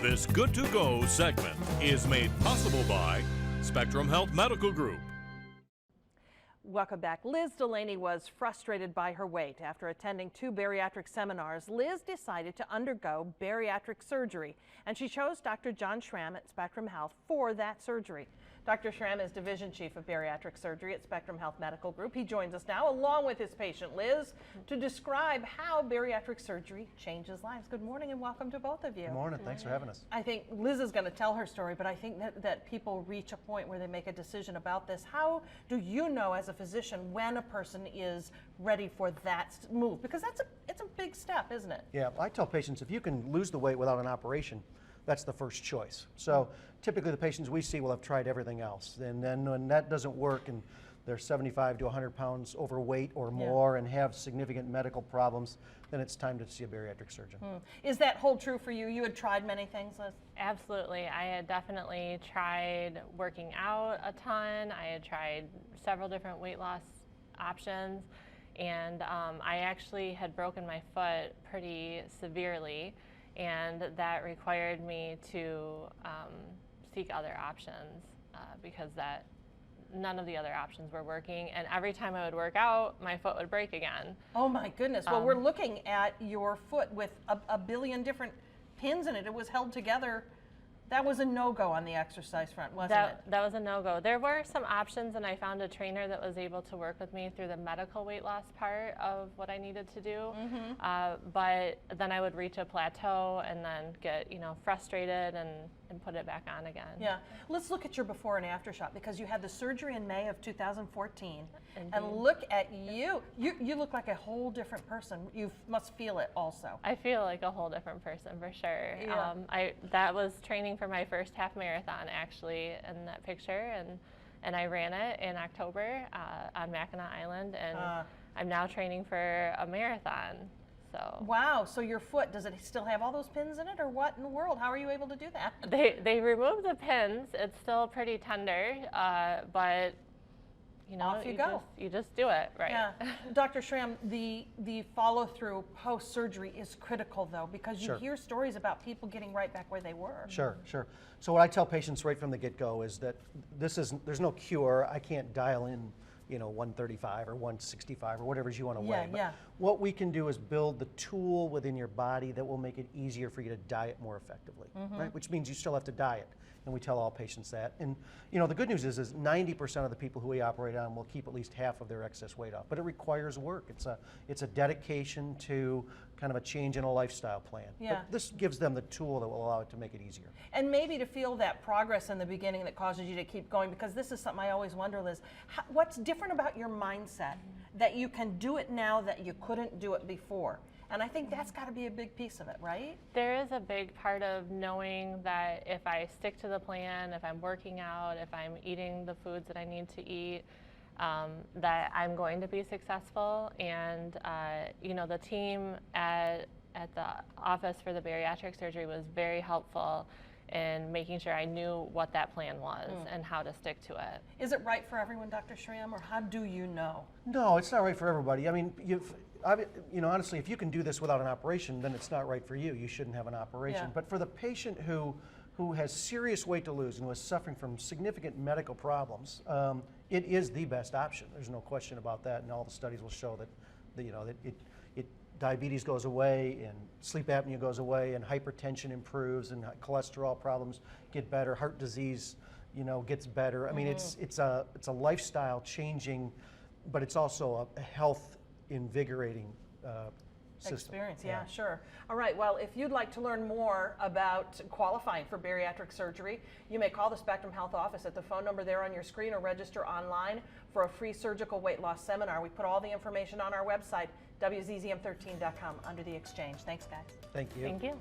This Good to Go segment is made possible by Spectrum Health Medical Group. Welcome back. Liz Delaney was frustrated by her weight. After attending 2 bariatric seminars, Liz decided to undergo bariatric surgery, and she chose Dr. John Schramm at Spectrum Health for that surgery. Dr. Schramm is Division Chief of Bariatric Surgery at Spectrum Health Medical Group. He joins us now, along with his patient, Liz, to describe how bariatric surgery changes lives. Good morning and welcome to both of you. Good morning. Thanks for having us. I think Liz is going to tell her story, but I think that people reach a point where they make a decision about this. How do you know as a physician when a person is ready for that move? Because it's a big step, isn't it? Yeah, I tell patients if you can lose the weight without an operation, that's the first choice. So typically the patients we see will have tried everything else. And then when that doesn't work and they're 75 to 100 pounds overweight or more and have significant medical problems, then it's time to see a bariatric surgeon. Is that hold true for you? You had tried many things, Liz? Absolutely. I had definitely tried working out a ton. I had tried several different weight loss options. And I actually had broken my foot pretty severely. And that required me to seek other options because none of the other options were working. And every time I would work out, my foot would break again. Oh my goodness. Well, we're looking at your foot with a billion different pins in it. It was held together. That was a no-go on the exercise front, wasn't it? That was a no-go. There were some options, and I found a trainer that was able to work with me through the medical weight loss part of what I needed to do. But then I would reach a plateau and then get, frustrated and put it back on again. Yeah. Let's look at your before and after shot, because you had the surgery in May of 2014. Indeed. And look at you. You look like a whole different person. You must feel it also. I feel like a whole different person for sure. Yeah. That was training for my first half marathon actually in that picture, and I ran it in October on Mackinac Island, and I'm now training for a marathon. So. Wow, so your foot, does it still have all those pins in it, or what in the world? How are you able to do that? They removed the pins. It's still pretty tender, but off you go. You just do it, right? Yeah. Dr. Schramm, the follow-through post-surgery is critical, though, because you hear stories about people getting right back where they were. Sure. So what I tell patients right from the get-go is that there's no cure. I can't dial in 135 or 165 or whatever you want to weigh. But what we can do is build the tool within your body that will make it easier for you to diet more effectively, right? Which means you still have to diet, and we tell all patients that. And the good news is 90% of the people who we operate on will keep at least half of their excess weight off. But it requires work. It's a dedication to kind of a change in a lifestyle plan. Yeah. But this gives them the tool that will allow it to make it easier. And maybe to feel that progress in the beginning that causes you to keep going, because this is something I always wonder, Liz. What's different about your mindset that you can do it now that you couldn't do it before? And I think that's got to be a big piece of it, right? There is a big part of knowing that if I stick to the plan, if I'm working out, if I'm eating the foods that I need to eat, that I'm going to be successful. And the team at the office for the bariatric surgery was very helpful in making sure I knew what that plan was and how to stick to it. Is it right for everyone, Dr. Schramm, or how do you know? No, it's not right for everybody. I mean, honestly, if you can do this without an operation, then it's not right for you. You shouldn't have an operation. Yeah. But for the patient who has serious weight to lose and who is suffering from significant medical problems, it is the best option. There's no question about that, and all the studies will show that diabetes goes away, and sleep apnea goes away, and hypertension improves, and cholesterol problems get better, heart disease, gets better. I mean, it's a lifestyle changing, but it's also a health invigorating system. Experience, yeah, sure. All right, well, if you'd like to learn more about qualifying for bariatric surgery, you may call the Spectrum Health office at the phone number there on your screen, or register online for a free surgical weight loss seminar. We put all the information on our website, wzzm13.com, under the exchange. Thanks, guys. Thank you. Thank you.